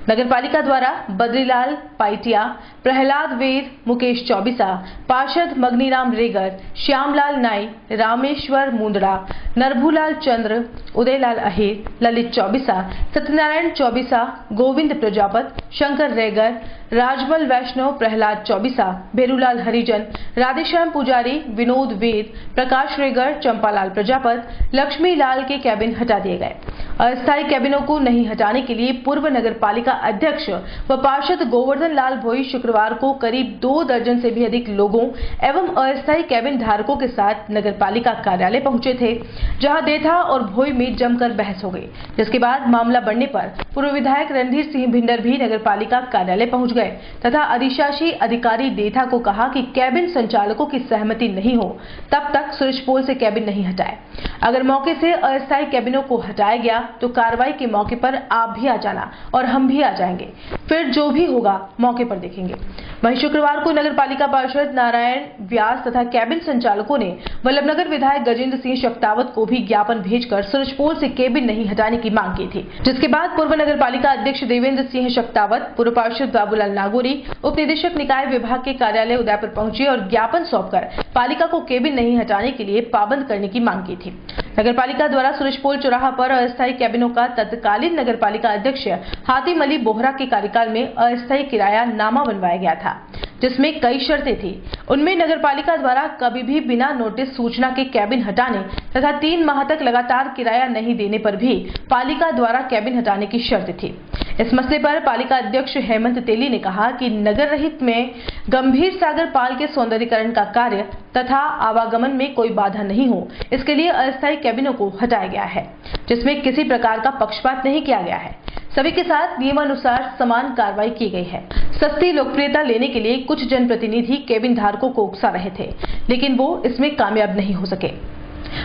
नगर पालिका द्वारा बद्रीलाल पाइटिया, प्रहलाद वेद, मुकेश चौबिसा, पार्षद मगनीराम रेगर, श्यामलाल नाई, रामेश्वर मुंदड़ा, नरभूलाल चंद्र, उदयलाल अहिर, ललित चौबिसा, सत्यनारायण चौबिसा, गोविंद प्रजापत, शंकर रेगर, राजमल वैष्णव, प्रहलाद चौबिसा, भेरूलाल हरिजन, राधेश्याम पुजारी, विनोद वेद, प्रकाश रेगर, चंपालाल प्रजापत, लक्ष्मी लाल के कैबिन हटा दिए गए। अस्थायी कैबिनों को नहीं हटाने के लिए पूर्व नगर पालिका अध्यक्ष व पार्षद गोवर्धन लाल भोई शुक्रवार को करीब 2 दर्जन से भी अधिक लोगों एवं अस्थायी कैबिन धारकों के साथ नगर पालिका कार्यालय पहुंचे थे, जहां देथा और भोई में जमकर बहस हो गई, जिसके बाद मामला बढ़ने पर पूर्व विधायक रणधीर सिंह भिंडर भी नगर पालिका कार्यालय पहुंच गए तथा अधिशासी अधिकारी देथा को कहा कि कैबिन संचालकों की सहमति नहीं हो तब तक सुरजपोल से कैबिन नहीं हटाए। अगर मौके से अस्थायी कैबिनों को हटाया गया तो कार्रवाई के मौके पर आप भी आ जाना और हम भी आ जाएंगे, फिर जो भी होगा मौके पर देखेंगे। वहीं शुक्रवार को नगर पालिका पार्षद नारायण व्यास तथा कैबिन संचालकों ने वल्लभनगर विधायक गजेंद्र सिंह शक्तावत को भी ज्ञापन भेजकर सुरजपोल से कैबिन नहीं हटाने की मांग की थी, जिसके बाद पूर्व नगर पालिका अध्यक्ष देवेंद्र सिंह शक्तावत, पूर्व पार्षद बाबूलाल नागौरी, उप निदेशक निकाय विभाग के कार्यालय उदयपुर पहुंचे और ज्ञापन सौंपकर पालिका को कैबिन नहीं हटाने के लिए पाबंद करने की मांग की थी। नगर पालिका द्वारा सुरजपोल चौराहा पर अस्थायी कैबिनों का तत्कालीन नगर पालिका अध्यक्ष हातिम अली बोहरा के कार्यकाल में अस्थायी किराया नामा बनवाया गया था, जिसमें कई शर्तें थी। उनमें नगर पालिका द्वारा कभी भी बिना नोटिस सूचना के कैबिन हटाने तथा 3 माह तक लगातार किराया नहीं देने पर भी पालिका द्वारा कैबिन हटाने की शर्त थी। इस मसले पर पालिका अध्यक्ष हेमंत तेली ने कहा कि नगर रहित में गंभीर सागर पाल के सौंदर्यीकरण का कार्य तथा आवागमन में कोई बाधा नहीं हो, इसके लिए अस्थायी कैबिनों को हटाया गया है, जिसमें किसी प्रकार का पक्षपात नहीं किया गया है। सभी के साथ नियमानुसार समान कार्रवाई की गई है। सस्ती लोकप्रियता लेने के लिए कुछ जनप्रतिनिधि कैबिन धारकों को उकसा रहे थे, लेकिन वो इसमें कामयाब नहीं हो सके।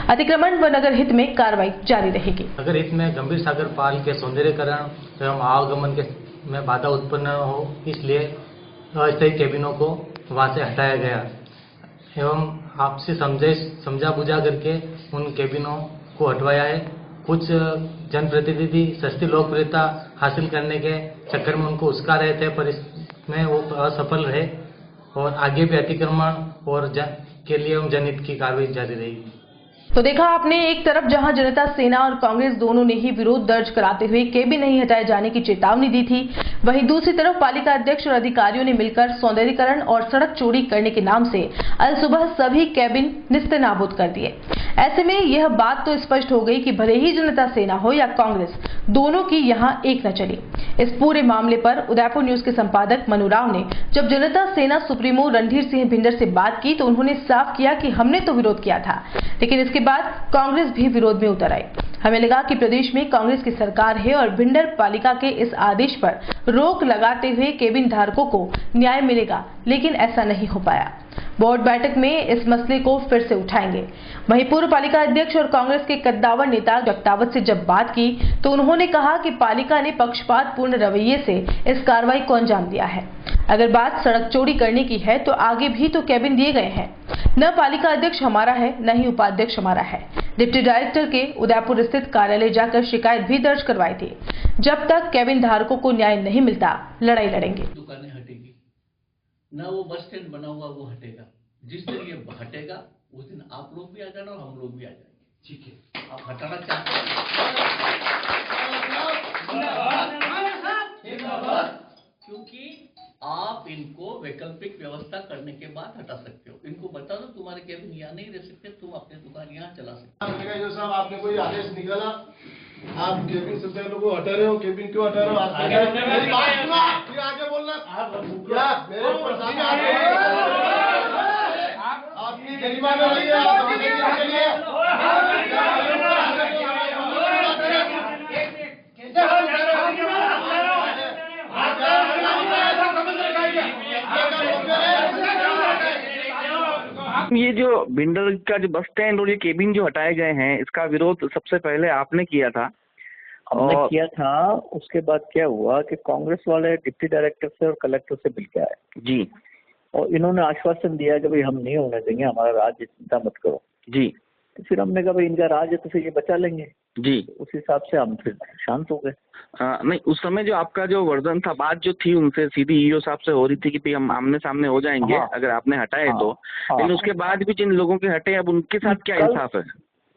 अतिक्रमण व नगर हित में कार्रवाई जारी रहेगी। नगर हित में गंभीर सागर पाल के सौंदर्यीकरण एवं आवागमन के में बाधा उत्पन्न हो, इसलिए अस्थायी कैबिनों को वहां से हटाया गया एवं आपसी समझा बुझा करके उन कैबिनों को हटवाया है। कुछ जनप्रतिनिधि सस्ती लोकप्रियता हासिल करने के चक्कर में उनको उस्का रहे थे, पर इसमें वो असफल रहे और आगे भी अतिक्रमण और के लिए जनहित की कार्रवाई जारी रहेगी। तो देखा आपने, एक तरफ जहां जनता सेना और कांग्रेस दोनों ने ही विरोध दर्ज कराते हुए कैबिन नहीं हटाए जाने की चेतावनी दी थी, वहीं दूसरी तरफ पालिका अध्यक्ष और अधिकारियों ने मिलकर सौंदर्यीकरण और सड़क चौड़ी करने के नाम से आज सुबह सभी कैबिन निस्तेनाबूद कर दिए। ऐसे में यह बात तो स्पष्ट हो गई कि भले ही जनता सेना हो या कांग्रेस, दोनों की यहां एक न चली। इस पूरे मामले पर उदयपुर न्यूज के संपादक मनु राव ने जब जनता सेना सुप्रीमो रणधीर सिंह भिंडर से बात की तो उन्होंने साफ किया कि हमने तो विरोध किया था, लेकिन इसके बाद कांग्रेस भी विरोध में उतर आई। हमें लगा कि प्रदेश में कांग्रेस की सरकार है और भिंडर पालिका के इस आदेश पर रोक लगाते हुए कैबिन धारकों को न्याय मिलेगा, लेकिन ऐसा नहीं हो पाया। बोर्ड बैठक में इस मसले को फिर से उठाएंगे। वहीं पूर्व पालिका अध्यक्ष और कांग्रेस के कद्दावर नेता शक्तावत से जब बात की तो उन्होंने कहा कि पालिका ने पक्षपात पूर्ण रवैये से इस कार्रवाई को अंजाम दिया है। अगर बात सड़क चौड़ी करने की है तो आगे भी तो कैबिन दिए गए हैं। न पालिका अध्यक्ष हमारा है, न ही उपाध्यक्ष हमारा है। डिप्टी डायरेक्टर के उदयपुर स्थित कार्यालय जाकर शिकायत भी दर्ज करवाई थी। जब तक कैबिन धारकों को न्याय नहीं मिलता, लड़ाई लड़ेंगे। दुकानें हटेगी ना, वो बस स्टैंड बना हुआ वो हटेगा। जिस दिन ये हटेगा उस दिन आप लोग भी आ जाना और हम लोग भी आ जाएंगे। ठीक है, आप हटाना चाहते हैं क्योंकि आप इनको वैकल्पिक व्यवस्था करने के बाद हटा सकते हो। इनको बता दो तुम्हारे कैबिन यहाँ नहीं रह सकते, तुम अपनी दुकान यहाँ चला सकते हो। साहब आपने कोई आदेश निकाला, आप कैबिन से पहले को हटा रहे हो, कैबिन क्यों हटा रहे हो? आगे बोलना मेरे ऊपर आपकी गरीबाना नहीं है। ये जो भिंडर का जो बस स्टैंड और ये केबिन जो हटाए गए हैं, इसका विरोध सबसे पहले आपने किया था। हमने किया था। उसके बाद क्या हुआ कि कांग्रेस वाले डिप्टी डायरेक्टर से और कलेक्टर से मिल के आए जी, और इन्होंने आश्वासन दिया कि भाई हम नहीं होने देंगे, हमारा राज्य चिंता मत करो जी। तो फिर हमने कहा भाई इनका राज्य तो फिर ये बचा लेंगे जी। उस हिसाब से हम फिर शांत हो गए। नहीं, उस समय जो आपका जो वर्जन था, बात जो थी उनसे सीधी ईओ साहब से हो रही थी कि भाई हम आमने सामने हो जाएंगे अगर आपने हटाए तो। लेकिन उसके बाद भी जिन लोगों के हटे, अब उनके साथ क्या इंसाफ है?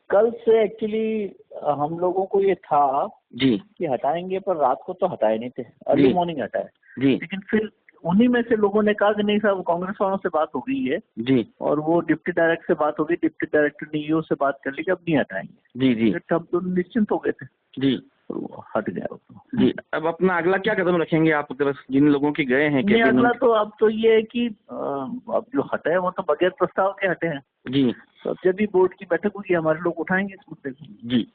कल से एक्चुअली हम लोगों को ये था जी कि हटाएंगे, पर रात को तो हटाए नहीं थे, अर्ली मॉर्निंग हटाए जी। लेकिन फिर उन्हीं में से लोगों ने कहा कि नहीं साहब कांग्रेस वालों से बात हो गई है जी, और वो डिप्टी डायरेक्टर से बात हो गई, डिप्टी डायरेक्टर ने ईओ से बात कर ली कि अब नहीं हटाएंगे। जी जी फिर तब तो निश्चिंत हो गए थे, जी तो वो हट गया वो तो। जी। अब अपना अगला क्या कदम रखेंगे आप, अगर जिन लोगों की गए हैं नहीं, कैबिन? अगला तो अब तो ये है कि अब जो हटे हैं वो तो बगैर प्रस्ताव के हटे हैं। जी, तो अब जब भी बोर्ड की बैठक होगी हमारे लोग उठाएंगे इस मुद्दे को। जी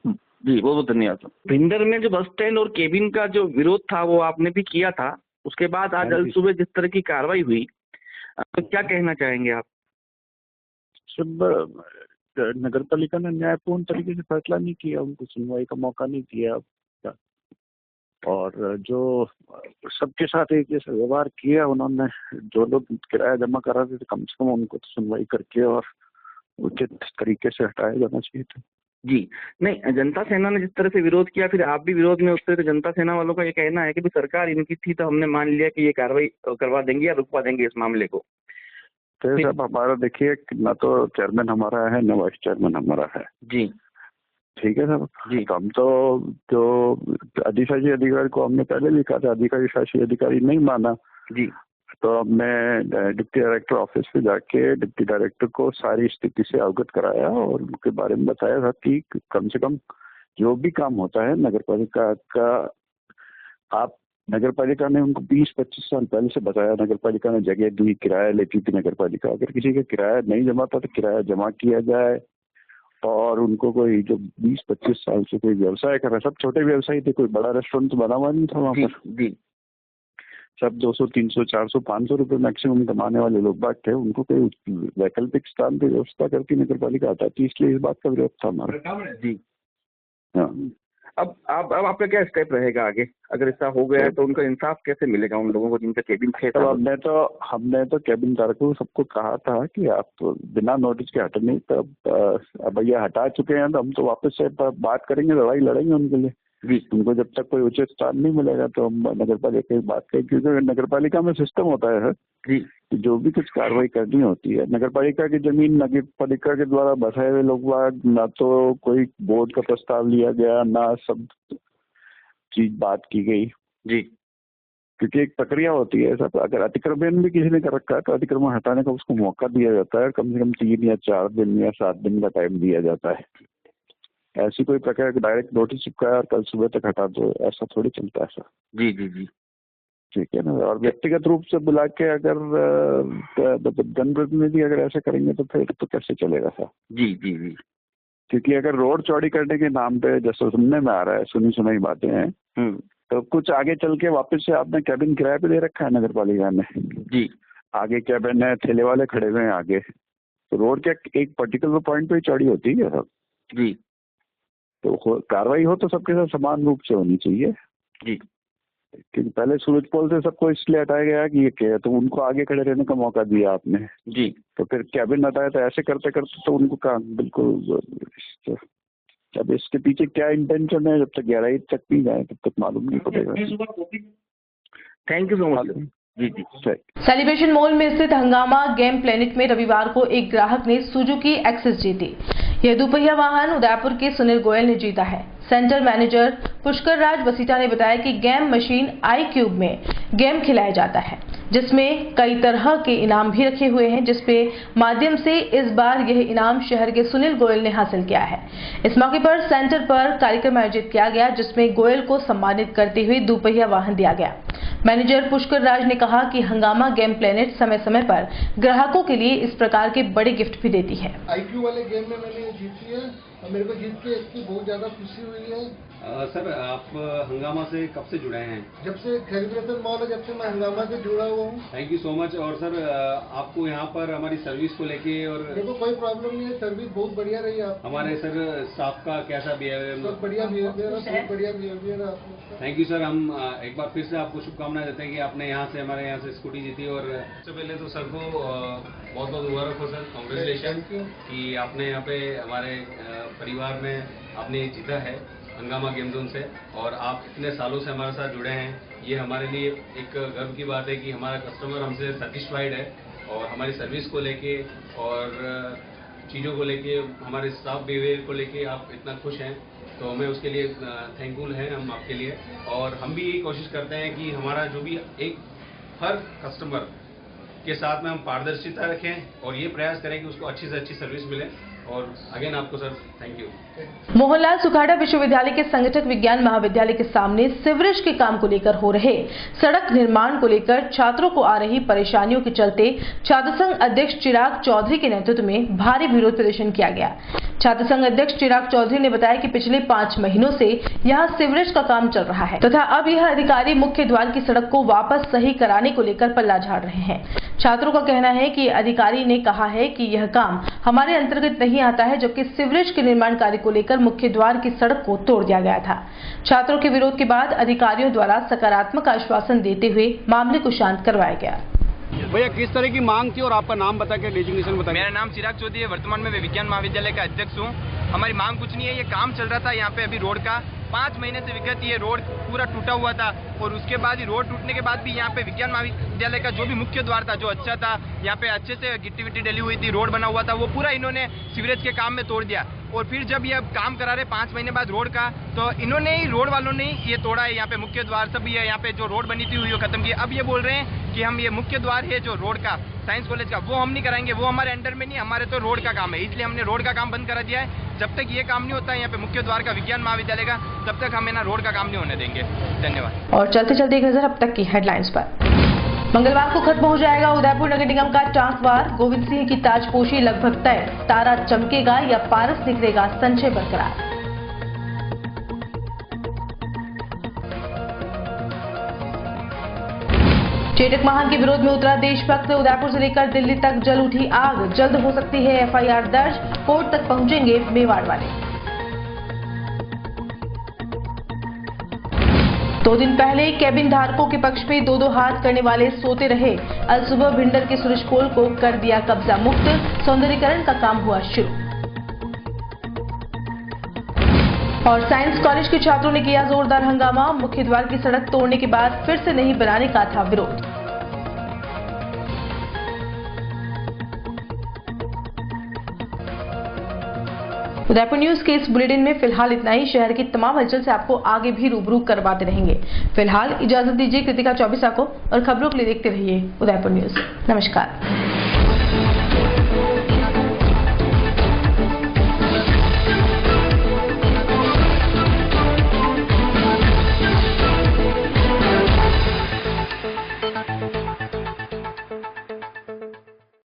जी, बहुत बहुत धन्यवाद। भिंडर में जो बस स्टैंड और केबिन का जो विरोध था वो आपने भी किया था, उसके बाद आज कल सुबह जिस तरह की कार्रवाई हुई, तो क्या कहना चाहेंगे आप? सब नगर पालिका ने न्यायपूर्ण तरीके से फैसला नहीं किया, उनको सुनवाई का मौका नहीं दिया, और जो सबके साथ एक जैसा व्यवहार किया उन्होंने, जो लोग किराया जमा करा थे कम से कम उनको तो सुनवाई करके और उचित तरीके से हटाया जाना चाहिए था। जी नहीं, जनता सेना ने जिस तरह से विरोध किया, फिर आप भी विरोध में उतरे, तो जनता सेना वालों का ये कहना है कि भी सरकार इनकी थी तो हमने मान लिया कि ये कार्रवाई करवा देंगे या रुकवा देंगे इस मामले को। तो सब हमारा देखिए, ना तो चेयरमैन हमारा है ना वाइस चेयरमैन हमारा है। जी ठीक है सर जी। तो हम तो जो अधिशासी अधिकारी को हमने पहले भी कहा था, अधिकारी शासी अधिकारी नहीं माना जी, तो हमने डिप्टी डायरेक्टर ऑफिस पे जाके डिप्टी डायरेक्टर को सारी स्थिति से अवगत कराया और उनके बारे में बताया था कि कम से कम जो भी काम होता है नगर पालिका का, आप नगर पालिका ने उनको 20-25 साल पहले से बताया, नगर पालिका ने जगह दी, किराया लेती थी नगर पालिका, अगर किसी का किराया नहीं जमा था तो किराया जमा किया जाए, और उनको कोई जो 20-25 साल से कोई व्यवसाय कर रहा है, सब छोटे व्यवसायी थे, कोई बड़ा रेस्टोरेंट तो बना हुआ नहीं था वहाँ पर जी। सब 200, 300, 400, 500 रुपए मैक्सिमम कमाने वाले लोग बात थे, उनको कोई वैकल्पिक स्थान की व्यवस्था करती नगर पालिका हटाती, इसलिए इस बात का विरोध था हमारा। जी हाँ। अब आपका क्या स्टेप रहेगा आगे, अगर ऐसा हो गया है तो उनका इंसाफ कैसे मिलेगा उन लोगों को जिनका केबिन थे? तो हमने तो केबिन धारकों को सबको कहा था कि आप तो बिना नोटिस के हटने, तब अब ये हटा चुके हैं तो हम तो वापस से बात करेंगे, लड़ाई लड़ेंगे उनके लिए जी। उनको जब तक कोई उचित स्थान नहीं मिलेगा तो हम नगर पालिका की बात करें, क्योंकि नगर पालिका में सिस्टम होता है जी, जो भी कुछ कार्रवाई करनी होती है, नगर पालिका की जमीन नगर पालिका के द्वारा बसाए हुए लोग, ना तो कोई बोर्ड का प्रस्ताव लिया गया, ना सब चीज बात की गई जी, क्योंकि एक प्रक्रिया होती है सब। अगर अतिक्रमण भी किसी ने कर रखा है तो अतिक्रमण हटाने का उसको मौका दिया जाता है, कम से कम 3 या 4 दिन या 7 दिन का टाइम दिया जाता है। ऐसी कोई प्रकार डायरेक्ट नोटिस चिपकाया और कल सुबह तक हटा दो, ऐसा थोड़ी चलता है सर। जी जी जी, ठीक है ना। और व्यक्तिगत रूप से बुला के अगर जनप्रतिनिधि अगर ऐसे करेंगे तो फिर तो कैसे चलेगा सर? जी जी जी, क्योंकि अगर रोड चौड़ी करने के नाम पे जैसे सुनने में आ रहा है, सुनी सुनाई बातें हैं, तो कुछ आगे चल के वापस से आपने कैबिन किराए पे दे रखा है नगर पालिका ने जी, आगे कैबिन है, ठेले वाले खड़े हुए हैं आगे, तो रोड के एक पर्टिकुलर पॉइंट पे ही चौड़ी होती है सब जी। तो कार्रवाई हो तो सबके साथ समान रूप से होनी चाहिए जी, क्योंकि पहले सूरज पोल से सबको इसलिए हटाया गया कि ये क्या है, तो उनको आगे खड़े रहने का मौका दिया आपने जी, तो फिर कैबिन हटाया, तो ऐसे करते करते तो उनको काम बिल्कुल, अब इसके पीछे क्या इंटेंशन है, जब तक गहराई तक नहीं जाए तब तक मालूम नहीं पड़ेगा। थैंक यू सो मच जी जी। सेलिब्रेशन मॉल में स्थित हंगामा गेम प्लेनेट में रविवार को एक ग्राहक ने सुजुकी एक्सेस जीती। यह दोपहिया वाहन उदयपुर के सुनील गोयल ने जीता है। सेंटर मैनेजर पुष्कर राज वसीटा ने बताया कि गेम मशीन आई क्यूब में गेम खिलाया जाता है, जिसमें कई तरह के इनाम भी रखे हुए हैं, जिसपे माध्यम से इस बार यह इनाम शहर के सुनील गोयल ने हासिल किया है। इस मौके पर सेंटर पर कार्यक्रम आयोजित किया गया, जिसमें गोयल को सम्मानित करते हुए दोपहिया वाहन दिया गया। मैनेजर पुष्कर राज ने कहा कि हंगामा गेम प्लेनेट समय समय पर ग्राहकों के लिए इस प्रकार के बड़े गिफ्ट भी देती है। IQ वाले गेम में मैंने जीती है और मेरे को जीत के इसकी बहुत ज्यादा खुशी हुई है। सर आप हंगामा से कब से जुड़े हैं? जब से सेलिब्रेशन मॉल है, जब से मैं हंगामा से जुड़ा हुआ हूँ। Thank you so much. और सर आपको यहाँ पर हमारी सर्विस को लेके और देखो कोई प्रॉब्लम नहीं है, सर्विस बहुत बढ़िया रही है। हमारे सर स्टाफ का कैसा बिहेवियर? बहुत बढ़िया बिहेवियर है, बहुत बढ़िया बिहेवियर है। Thank you sir. हम एक बार फिर से आपको शुभकामनाएं देते हैं कि आपने यहाँ से हमारे यहाँ से स्कूटी जीती। और सबसे पहले तो सर को बहुत बहुत मुबारक हो सर, कांग्रेचुलेशन कि आपने यहाँ पे हमारे परिवार में आपने जीता है हंगामा गेम जोन से, और आप इतने सालों से हमारे साथ जुड़े हैं। ये हमारे लिए एक गर्व की बात है कि हमारा कस्टमर हमसे सेटिस्फाइड है और हमारी सर्विस को लेके और चीज़ों को लेके, हमारे स्टाफ बिहेवियर को लेके आप इतना खुश हैं, तो हमें उसके लिए थैंकफुल हैं हम आपके लिए। और हम भी यही कोशिश करते हैं कि हमारा जो भी एक हर कस्टमर के साथ में हम पारदर्शिता रखें और ये प्रयास करें कि उसको अच्छी से अच्छी सर्विस मिले। और अगेन आपको सर थैंक यू। मोहनलाल सुखाड़ा विश्वविद्यालय के संगठक विज्ञान महाविद्यालय के सामने सीवरेज के काम को लेकर हो रहे सड़क निर्माण को लेकर छात्रों को आ रही परेशानियों के चलते छात्र संघ अध्यक्ष चिराग चौधरी के नेतृत्व में भारी विरोध प्रदर्शन किया गया। छात्र संघ अध्यक्ष चिराग चौधरी ने बताया कि पिछले 5 महीनों से यहां सीवरेज का काम चल रहा है तथा अब यह अधिकारी मुख्य द्वार की सड़क को वापस सही कराने को लेकर पल्ला झाड़ रहे हैं। छात्रों का कहना है कि अधिकारी ने कहा है कि यह काम हमारे अंतर्गत नहीं आता है, जबकि सीवरेज के निर्माण कार्य को लेकर मुख्य द्वार की सड़क को तोड़ दिया गया था। छात्रों के विरोध के बाद अधिकारियों द्वारा सकारात्मक आश्वासन देते हुए मामले को शांत करवाया गया। भैया किस तरह की मांग थी और आपका नाम बता के डेजिग्नेशन बताइए। मेरा नाम चिराग चौधरी है, वर्तमान में मैं विज्ञान महाविद्यालय का अध्यक्ष हूँ। हमारी मांग कुछ नहीं है, ये काम चल रहा था यहाँ पे अभी रोड का 5 महीने से विगत ये रोड पूरा टूटा हुआ था और उसके बाद ही रोड टूटने के बाद भी यहाँ पे विज्ञान महाविद्यालय का जो भी मुख्य द्वार था जो अच्छा था, यहाँ पे अच्छे से गिट्टी विट्टी डली हुई थी, रोड बना हुआ था, वो पूरा इन्होंने सीवरेज के काम में तोड़ दिया। और फिर जब ये काम करा रहे 5 महीने बाद रोड का, तो इन्होंने ही रोड वालों ने ये तोड़ा है। यहाँ पे मुख्य द्वार सब ये यहाँ पे जो रोड बनी थी हुई खत्म की। अब ये बोल रहे हैं कि हम ये मुख्य द्वार है जो रोड का साइंस कॉलेज का वो हम नहीं कराएंगे, वो हमारे अंडर में नहीं, हमारे तो रोड का काम है, इसलिए हमने रोड का काम बंद करा दिया है। जब तक ये काम नहीं होता है यहाँ पे मुख्य द्वार का विज्ञान महाविद्यालय का, तब तक हम ना रोड का काम नहीं होने देंगे। धन्यवाद। और चलते चलते एक नजर अब तक की हेडलाइंस पर। मंगलवार को खत्म हो जाएगा उदयपुर नगर निगम का ट्रांसवार, गोविंद सिंह की ताजपोशी लगभग तय, तारा चमकेगा या पारस निकलेगा, संशय बरकरार। चेटक महान के विरोध में उतरा देशभक्त, उदयपुर से लेकर दिल्ली तक जल उठी आग, जल्द हो सकती है FIR दर्ज, कोर्ट तक पहुंचेंगे मेवाड़ वाले। 2 दिन पहले केबिन धारकों के पक्ष में 2-2 हाथ करने वाले सोते रहे। अल सुबह भिंडर के सुरेश पोल को कर दिया कब्जा मुक्त, सौंदर्यीकरण का काम हुआ शुरू। और साइंस कॉलेज के छात्रों ने किया जोरदार हंगामा, मुख्य द्वार की सड़क तोड़ने के बाद फिर से नहीं बनाने का था विरोध। उदयपुर न्यूज के इस बुलेटिन में फिलहाल इतना ही। शहर की तमाम हलचल से आपको आगे भी रूबरू करवाते रहेंगे। फिलहाल इजाजत दीजिए कृतिका चौबीसा को और खबरों के लिए देखते रहिए उदयपुर न्यूज। नमस्कार।